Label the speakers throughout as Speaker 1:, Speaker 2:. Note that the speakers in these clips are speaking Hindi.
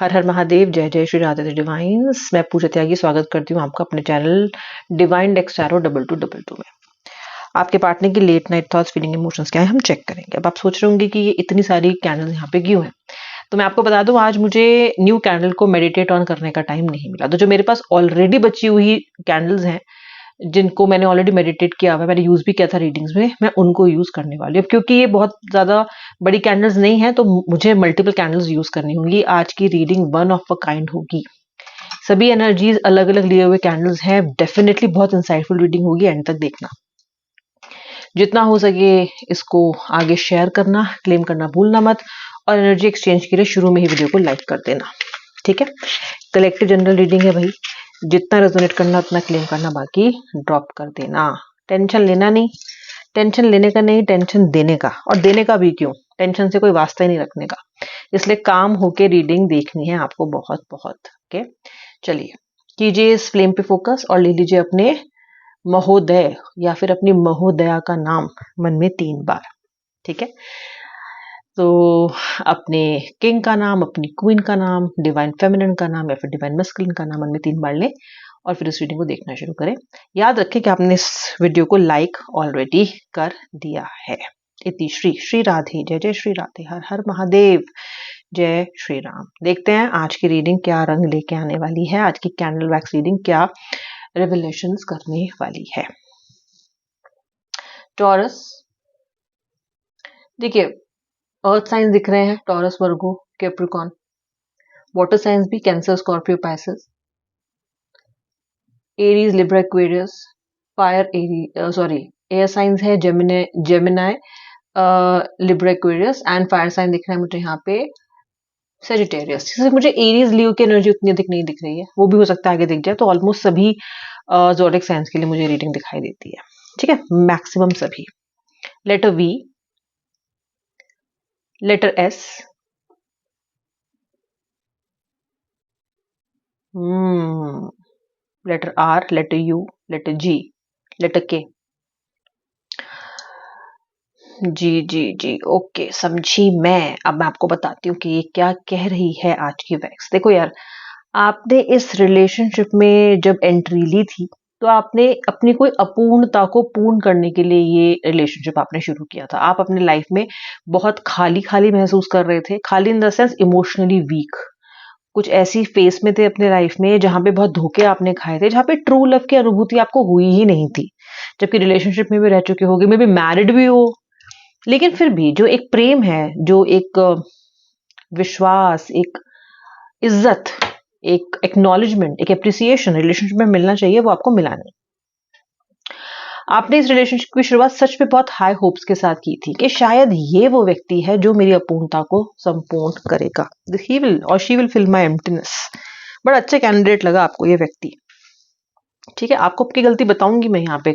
Speaker 1: हर हर महादेव, जय जय श्री राधे डिवाइन्स। मैं पूजा त्यागी स्वागत करती हूँ आपका अपने चैनल डिवाइन डेक्स टैरो 2222 में। आपके पार्टनर की late night thoughts, feeling, emotions क्या है हम चेक करेंगे। अब आप सोच रहे होंगे कि ये इतनी सारी कैंडल्स यहाँ पे क्यों है, तो मैं आपको बता दूं आज मुझे न्यू कैंडल को मेडिटेट ऑन करने का टाइम नहीं मिला। तो जो मेरे पास ऑलरेडी बची हुई कैंडल्स हैं जिनको मैंने ऑलरेडी मेडिटेट किया हुआ है, मैंने यूज भी किया था रीडिंग्स में, मैं उनको यूज करने वाली हूँ। अब क्योंकि ये बहुत ज्यादा बड़ी कैंडल्स नहीं है तो मुझे मल्टीपल कैंडल्स यूज करनी होंगी। आज की reading one of a kind होगी। सभी एनर्जीज अलग अलग लिए हुए कैंडल्स हैं। डेफिनेटली बहुत इंसाइटफुल रीडिंग होगी, एंड तक देखना। जितना हो सके इसको आगे शेयर करना, क्लेम करना भूलना मत, और एनर्जी एक्सचेंज के लिए शुरू में ही वीडियो को लाइक कर देना, ठीक है। कलेक्टिव जनरल रीडिंग है भाई, जितना रेजोनेट करना उतना क्लेम करना, बाकी ड्रॉप कर देना। टेंशन लेना नहीं, टेंशन लेने का नहीं, टेंशन देने का। और देने का भी क्यों, टेंशन से कोई वास्ता ही नहीं रखने का। इसलिए काम होके रीडिंग देखनी है आपको बहुत बहुत। ओके, चलिए कीजिए इस फ्लेम पे फोकस और ले लीजिए अपने महोदय या फिर अपनी महोदया का नाम मन में 3 बार, ठीक है। तो अपने किंग का नाम, अपनी क्वीन का नाम, डिवाइन फेमिनिन का नाम या फिर डिवाइन मैस्कुलिन का नाम मन में 3 बार लें और फिर इस वीडियो को देखना शुरू करें। याद रखें कि आपने इस वीडियो को लाइक ऑलरेडी कर दिया है। इति श्री श्री राधे, जय जय श्री राधे, हर हर महादेव, जय श्री राम। देखते हैं आज की रीडिंग क्या रंग लेके आने वाली है। आज की कैंडल वैक्स रीडिंग क्या रेवलेशंस करने वाली है। टॉरस, देखिए अर्थ साइंस दिख रहे हैं, Taurus, Virgo, Capricorn. Water signs भी Cancer, Scorpio, Pisces. Aries, Libra, Aquarius. Fire air signs है Gemini, Libra, Aquarius. And fire sign दिख रहा है मुझे यहाँ पे सेजिटेरियस। सिर्फ मुझे एरीज लियो की एनर्जी उतनी अधिक नहीं दिख रही है, वो भी हो सकता है आगे दिख जाए। तो ऑलमोस्ट सभी ज़ोडिएक साइंस के लिए मुझे रीडिंग दिखाई देती है, ठीक है, मैक्सिमम सभी। Letter V, letter S, letter R, letter U, letter G, letter K. जी जी जी, ओके, समझी मैं। अब मैं आपको बताती हूँ कि ये क्या कह रही है आज की वैक्स। देखो यार, आपने इस रिलेशनशिप में जब एंट्री ली थी तो आपने अपनी कोई अपूर्णता को पूर्ण करने के लिए ये रिलेशनशिप आपने शुरू किया था। आप अपने लाइफ में बहुत खाली खाली महसूस कर रहे थे, खाली in the sense emotionally weak. कुछ ऐसी फेस में थे अपने लाइफ में जहां पे बहुत धोखे आपने खाए थे, जहां पे ट्रू लव की अनुभूति आपको हुई ही नहीं थी, जबकि रिलेशनशिप में भी रह चुके होगे, मे बी मैरिड भी हो। लेकिन फिर भी जो एक प्रेम है, जो एक विश्वास, एक इज्जत, एक एक्नॉलेजमेंट, एक एप्रिसिएशन रिलेशनशिप में मिलना चाहिए, वो आपको मिला नहीं। आपने इस रिलेशनशिप की शुरुआत सच में बहुत हाई होप्स के साथ की थी कि शायद ये वो व्यक्ति है जो मेरी अपूर्णता को संपूर्ण करेगा। ही विल और she will fill my emptiness. बड़ा अच्छा कैंडिडेट लगा आपको ये व्यक्ति, ठीक है। आपको आपकी गलती बताऊंगी मैं यहाँ पे।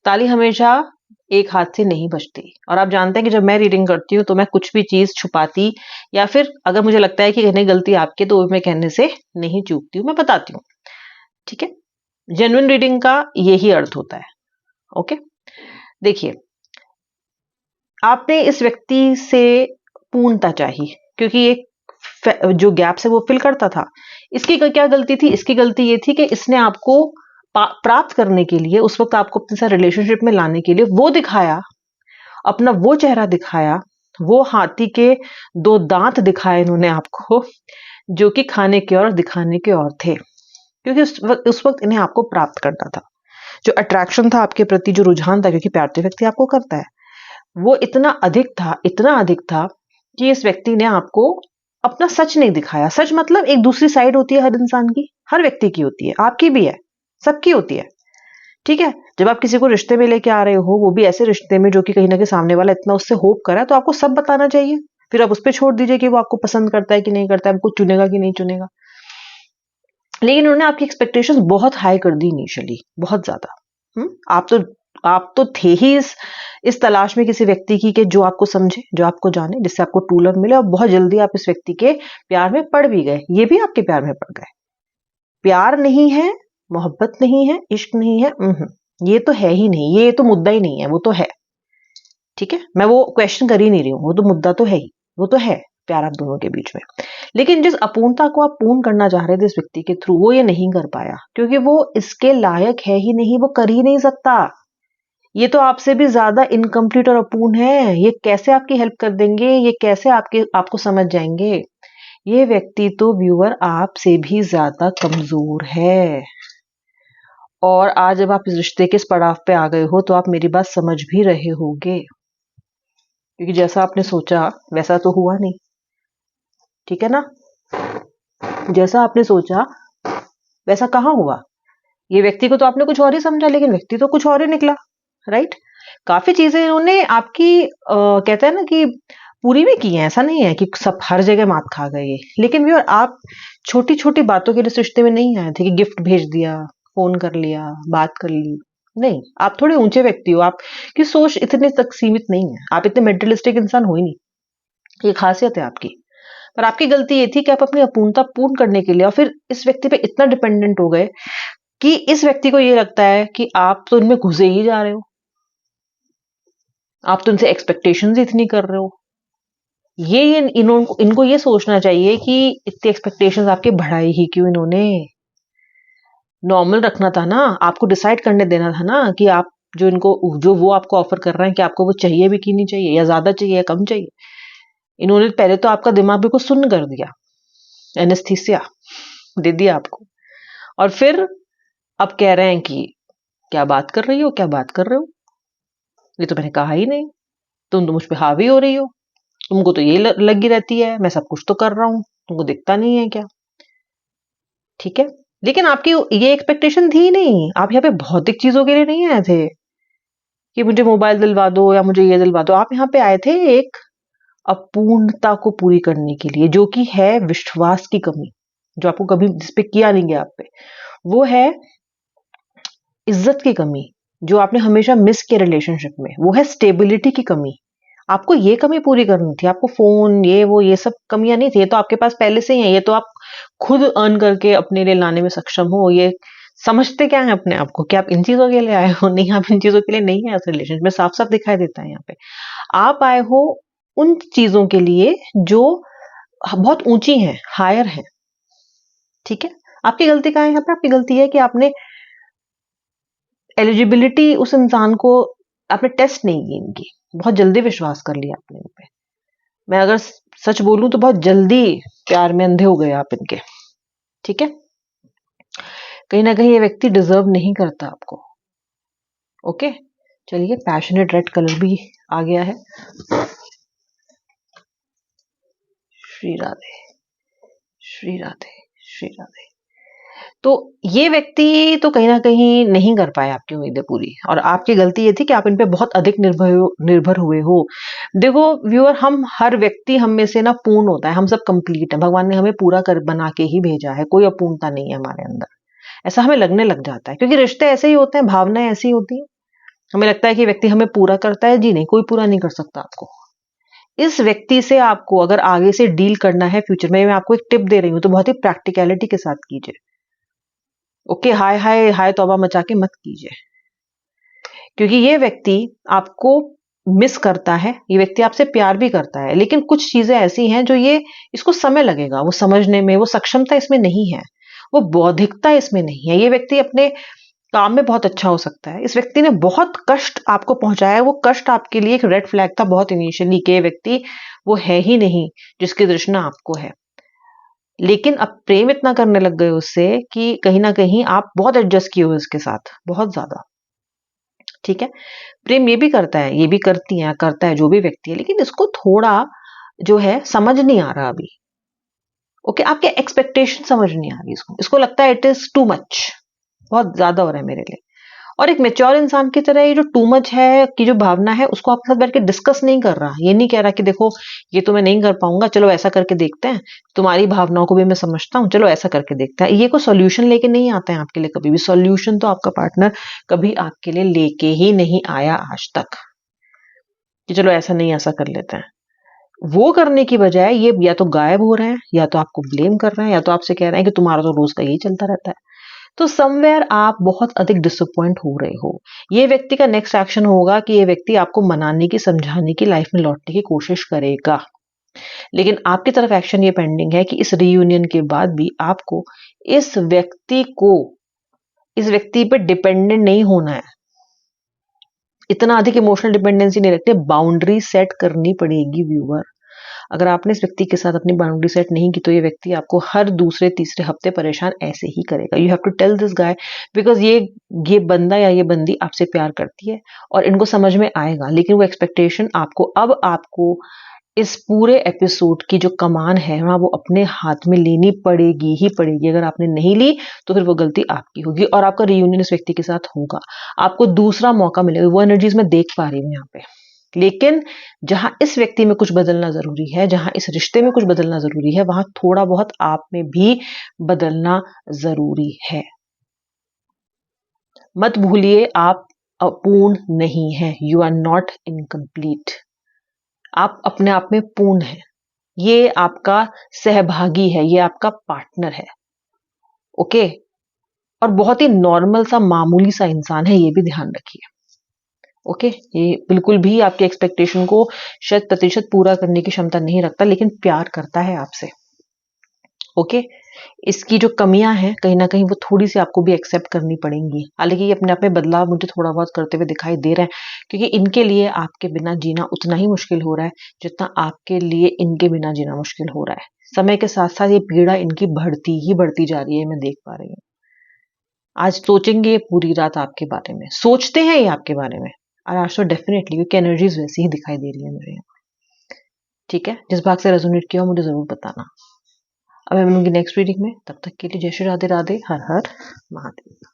Speaker 1: ताली हमेशा एक हाथ से नहीं बजती, और आप जानते हैं कि जब मैं रीडिंग करती हूँ तो मैं कुछ भी चीज छुपाती, या फिर अगर मुझे लगता है कि कहने गलती आपके, तो मैं कहने से नहीं चूकती हूँ, मैं बताती हूँ, ठीक है। जेन्युइन रीडिंग का यही अर्थ होता है। ओके, देखिए आपने इस व्यक्ति से पूर्णता चाहिए, क्योंकि एक जो गैप्स है वो फिल करता था। इसकी क्या गलती थी? इसकी गलती ये थी कि इसने आपको प्राप्त करने के लिए, उस वक्त आपको अपने साथ रिलेशनशिप में लाने के लिए वो दिखाया, अपना वो चेहरा दिखाया, वो हाथी के 2 दांत दिखाए इन्होंने आपको, जो कि खाने के और दिखाने के और थे। क्योंकि उस वक्त इन्हें आपको प्राप्त करना था। जो अट्रैक्शन था आपके प्रति, जो रुझान था, क्योंकि प्यार तो व्यक्ति आपको करता है, वो इतना अधिक था, इतना अधिक था कि इस व्यक्ति ने आपको अपना सच नहीं दिखाया। सच मतलब एक दूसरी साइड होती है हर इंसान की, हर व्यक्ति की होती है, आपकी भी है, सबकी होती है, ठीक है। जब आप किसी को रिश्ते में लेके आ रहे हो, वो भी ऐसे रिश्ते में जो कि कहीं ना कहीं सामने वाला इतना उससे होप करा, तो आपको सब बताना चाहिए। फिर आप उस पर छोड़ दीजिए कि वो आपको पसंद करता है कि नहीं करता है, आपको चुनेगा कि नहीं चुनेगा। लेकिन उन्होंने आपकी एक्सपेक्टेशंस बहुत हाई कर दी इनिशियली, बहुत ज्यादा। आप तो थे ही इस तलाश में किसी व्यक्ति की कि जो आपको समझे, जो आपको जाने, जिससे आपको ट्रू लव मिले, और बहुत जल्दी आप इस व्यक्ति के प्यार में पड़ भी गए। ये भी आपके प्यार में पड़ गए। प्यार नहीं है, मोहब्बत नहीं है, इश्क नहीं है, ये तो है ही नहीं, ये तो मुद्दा ही नहीं है, वो तो है, ठीक है। मैं वो क्वेश्चन कर ही नहीं रही हूँ, वो तो मुद्दा तो है ही, वो तो है प्यार आप दोनों के बीच में। लेकिन जिस अपूर्णता को आप पूर्ण करना चाह रहे थे इस व्यक्ति के थ्रू, वो ये नहीं कर पाया क्योंकि वो इसके लायक है ही नहीं, वो कर ही नहीं सकता। ये तो आपसे भी ज्यादा इनकम्प्लीट और अपूर्ण है। ये कैसे आपकी हेल्प कर देंगे, ये कैसे आपको समझ जाएंगे? ये व्यक्ति तो व्यूअर आपसे भी ज्यादा कमजोर है। और आज जब आप इस रिश्ते के इस पड़ाव पे आ गए हो तो आप मेरी बात समझ भी रहे होगे, क्योंकि जैसा आपने सोचा वैसा तो हुआ नहीं। ठीक है ना? जैसा आपने सोचा वैसा कहाँ हुआ? ये व्यक्ति को तो आपने कुछ और ही समझा, लेकिन व्यक्ति तो कुछ और ही निकला। राइट? काफी चीजें इन्होंने आपकी कहते हैं ना कि पूरी भी की है, ऐसा नहीं है कि सब हर जगह मात खा गए। लेकिन भी और आप छोटी छोटी बातों के लिए इस रिश्ते में नहीं आए थे कि गिफ्ट भेज दिया, फोन कर लिया, बात कर ली। नहीं, आप थोड़े ऊंचे व्यक्ति हो, आपकी सोच इतने तक सीमित नहीं है, आप इतने मेंटलिस्टिक इंसान हो ही नहीं। ये खासियत है आपकी। पर आपकी गलती ये थी कि आप अपनी अपूर्णता पूर्ण करने के लिए और फिर इस व्यक्ति पे इतना डिपेंडेंट हो गए कि इस व्यक्ति को ये लगता है कि आप तो इनमें घुसे ही जा रहे हो, आप तो इनसे एक्सपेक्टेशंस ही इतनी कर रहे हो। इनको ये सोचना चाहिए कि इतनी एक्सपेक्टेशंस आपके बढ़ाई ही क्यों इन्होंने। नॉर्मल रखना था ना, आपको डिसाइड करने देना था ना कि आप जो वो आपको ऑफर कर रहे हैं कि आपको वो चाहिए भी कि नहीं चाहिए, या ज्यादा चाहिए या कम चाहिए। इन्होंने पहले तो आपका दिमाग बिल्कुल सुन्न कर दिया, एनेस्थीसिया दे दिया आपको, और फिर अब कह रहे हैं कि क्या बात कर रही हो, क्या बात कर रहे हो, ये तो मैंने कहा ही नहीं, तुम तो मुझ पे हावी हो रही हो, तुमको तो ये लगी रहती है, मैं सब कुछ तो कर रहा हूं, तुमको दिखता नहीं है क्या? ठीक है, लेकिन आपकी ये एक्सपेक्टेशन थी नहीं। आप यहाँ पे भौतिक चीजों के लिए नहीं आए थे कि मुझे मोबाइल दिलवा दो या मुझे ये दिलवा दो। आप यहाँ पे आए थे एक अपूर्णता को पूरी करने के लिए, जो कि है विश्वास की कमी, जो आपको कभी जिस पे किया नहीं गया आप पे। वो है इज्जत की कमी, जो आपने हमेशा मिस किया रिलेशनशिप में। वो है स्टेबिलिटी की कमी। आपको ये कमी पूरी करनी थी। आपको फोन, ये वो, ये सब कमियां नहीं थी, ये तो आपके पास पहले से ही है। ये तो आप खुद अर्न करके अपने लिए लाने में सक्षम हो। ये समझते क्या है अपने आप को कि आप इन चीजों के लिए आए हो? नहीं, आप इन चीजों के लिए नहीं है इस रिलेशनशिप में, साफ साफ दिखाई देता है यहाँ पे। आप आए हो उन चीजों के लिए जो बहुत ऊंची हैं, हायर हैं। ठीक है? आपकी गलती कहाँ है यहाँ पे? आपकी गलती है कि आपने एलिजिबिलिटी उस इंसान को आपने टेस्ट नहीं की इनकी। बहुत जल्दी विश्वास कर लिया आपने इन पे। मैं अगर सच बोलूं तो बहुत जल्दी प्यार में अंधे हो गए आप इनके। ठीक है? कहीं ना कहीं ये व्यक्ति डिजर्व नहीं करता आपको। ओके, चलिए, पैशनेट रेड कलर भी आ गया है। श्री राधे, श्री राधे, श्री राधे। तो ये व्यक्ति तो कहीं ना कहीं नहीं कर पाए आपकी उम्मीदें पूरी, और आपकी गलती ये थी कि आप इन पे बहुत अधिक निर्भर हुए हो। देखो व्यूअर, हम हर व्यक्ति हम में से ना पूर्ण होता है, हम सब कंप्लीट है। भगवान ने हमें पूरा कर बना के ही भेजा है, कोई अपूर्णता नहीं है हमारे अंदर। ऐसा हमें लगने लग जाता है क्योंकि रिश्ते ऐसे ही होते हैं, भावनाएं ऐसी होती है। हमें लगता है कि व्यक्ति हमें पूरा करता है। जी नहीं, कोई पूरा नहीं कर सकता आपको। इस व्यक्ति से आपको अगर आगे से डील करना है फ्यूचर में, मैं आपको एक टिप दे रही हूँ, तो बहुत ही प्रैक्टिकलिटी के साथ कीजिए। ओके, हाय हाय हाय तौबा मचा के मत कीजिए, क्योंकि ये व्यक्ति आपको मिस करता है। ये व्यक्ति आपसे प्यार भी करता है, लेकिन कुछ चीजें ऐसी हैं जो इसको समय लगेगा वो समझने में। वो सक्षमता इसमें नहीं है, वो बौद्धिकता इसमें नहीं है। ये व्यक्ति अपने काम में बहुत अच्छा हो सकता है। इस व्यक्ति ने बहुत कष्ट आपको पहुंचाया है। वो कष्ट आपके लिए एक रेड फ्लैग था बहुत इनिशियली कि ये व्यक्ति वो है ही नहीं जिसकी तृष्णा आपको है। लेकिन अब प्रेम इतना करने लग गए उससे कि कहीं ना कहीं आप बहुत एडजस्ट किए हो इसके साथ, बहुत ज्यादा। ठीक है? प्रेम ये भी करता है, ये भी करती है, करता है जो भी व्यक्ति है, लेकिन इसको थोड़ा जो है समझ नहीं आ रहा अभी। ओके, आपके एक्सपेक्टेशन समझ नहीं आ रही इसको। इसको लगता है इट इज टू मच, बहुत ज्यादा हो रहा है मेरे लिए। और एक मेच्योर इंसान की तरह ये जो टू मच है की जो भावना है, उसको आपके साथ बैठ के डिस्कस नहीं कर रहा। ये नहीं कह रहा कि देखो ये तो मैं नहीं कर पाऊंगा, चलो ऐसा करके देखते हैं, तुम्हारी भावनाओं को भी मैं समझता हूँ, चलो ऐसा करके देखते हैं। ये कोई सॉल्यूशन लेके नहीं आता है आपके लिए कभी भी। सॉल्यूशन तो आपका पार्टनर कभी आपके लिए लेके ही नहीं आया आज तक कि चलो ऐसा नहीं, ऐसा कर लेते हैं। वो करने की बजाय ये या तो गायब हो रहे हैं, या तो आपको ब्लेम कर रहे हैं, या तो आपसे कह रहे हैं कि तुम्हारा तो रोज का यही चलता रहता है। तो समवेयर आप बहुत अधिक डिसअपॉइंट हो रहे हो। ये व्यक्ति का नेक्स्ट एक्शन होगा कि ये व्यक्ति आपको मनाने की, समझाने की, लाइफ में लौटने की कोशिश करेगा। लेकिन आपकी तरफ एक्शन ये पेंडिंग है कि इस रीयूनियन के बाद भी आपको इस व्यक्ति को, इस व्यक्ति पे डिपेंडेंट नहीं होना है, इतना अधिक इमोशनल डिपेंडेंसी नहीं रखते, बाउंड्री सेट करनी पड़ेगी व्यूअर। अगर आपने इस व्यक्ति के साथ अपनी बाउंड्री सेट नहीं की तो ये व्यक्ति आपको हर दूसरे तीसरे हफ्ते परेशान ऐसे ही करेगा। You have to tell this guy, because ये बंदा या ये बंदी आपसे प्यार करती है और इनको समझ में आएगा, लेकिन वो एक्सपेक्टेशन आपको इस पूरे एपिसोड की जो कमान है वहां वो अपने हाथ में लेनी पड़ेगी ही पड़ेगी। अगर आपने नहीं ली तो फिर वो गलती आपकी होगी और आपका रियूनियन इस व्यक्ति के साथ होगा, आपको दूसरा मौका मिलेगा। वो एनर्जीज मैं देख पा रही हूँ यहाँ पे। लेकिन जहां इस व्यक्ति में कुछ बदलना जरूरी है, जहां इस रिश्ते में कुछ बदलना जरूरी है, वहां थोड़ा बहुत आप में भी बदलना जरूरी है। मत भूलिए आप अपूर्ण नहीं है, यू आर नॉट इनकम्प्लीट। आप अपने आप में पूर्ण है। ये आपका सहभागी है, ये आपका पार्टनर है। ओके, और बहुत ही नॉर्मल सा मामूली सा इंसान है, ये भी ध्यान रखिए। ओके, ये बिल्कुल भी आपके एक्सपेक्टेशन को 100% पूरा करने की क्षमता नहीं रखता, लेकिन प्यार करता है आपसे। ओके, इसकी जो कमियां हैं कहीं ना कहीं वो थोड़ी सी आपको भी एक्सेप्ट करनी पड़ेंगी। हालांकि ये अपने आप में बदलाव मुझे थोड़ा बहुत करते हुए दिखाई दे रहा है, क्योंकि इनके लिए आपके बिना जीना उतना ही मुश्किल हो रहा है जितना आपके लिए इनके बिना जीना मुश्किल हो रहा है। समय के साथ साथ ये पीड़ा इनकी बढ़ती ही बढ़ती जा रही है, मैं देख पा रही हूँ। आज सोचेंगे पूरी रात आपके बारे में, सोचते हैं ये आपके बारे में, और आज तो डेफिनेटली क्योंकि एनर्जीज वैसी ही दिखाई दे रही है मुझे। ठीक है, जिस भाग से रेजोनेट किया मुझे जरूर बताना। अब मैं मिलूंगी नेक्स्ट रीडिंग में, तब तक के लिए जय श्री राधे राधे, हर हर महादेव।